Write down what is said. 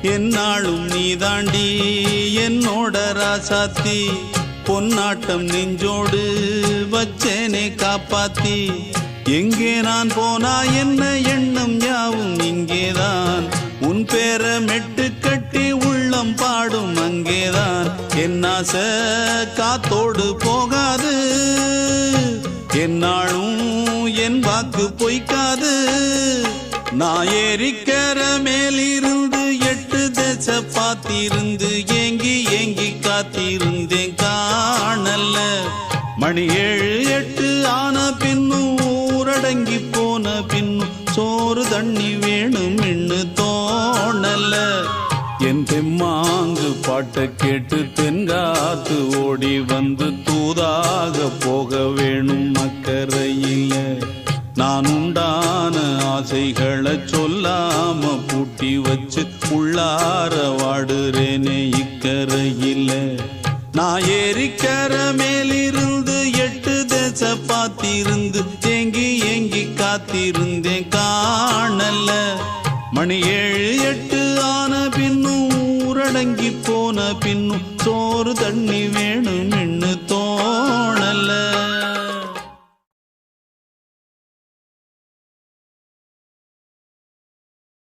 என்னாலும் நீதாண்டி என்னோட ராசாத்தி பொன்னாட்டம் நெஞ்சோடு வச்சேனே காப்பாத்தி எங்கே நான் போனா என்ன எண்ணம் யாவும் இங்கேதான் உன் பேர மெட்டு கட்டி உள்ளம் பாடும் அங்கேதான் என் ஆசை காத்தோடு போகாது என்னாலும் என் வாக்கு பொய்க்காது நான் ஏறிக்கர மேலிருந்து 8 தேச பார்த்திருந்து ஏங்கி ஏங்கி காத்திருந்தேன் காணல்ல மணி 7 8 ஆன பின்னும் ஊரடங்கி போன பின்னும் சோறு தண்ணி வேணும் இன்னு தோணல என் தெம்மாங்கு பாட்டை கேட்டு தென்காத்து ஓடி வந்து தூதாக போக வேணும் அக்கறையில நான் உண்டான ஆசைகளை சொல்லாம பூட்டி வச்சு உள்ளார வாடுறேனே இக்கரையில நான் ஏறிக்கர மேலிருந்து 8 தேச பார்த்திருந்து ஏங்கி ஏங்கி காத்திருந்தேன் காணல மணி 7 8 ஆன பின்னும் ஊரடங்கி போன பின்னும் சோறு தண்ணி வேணும்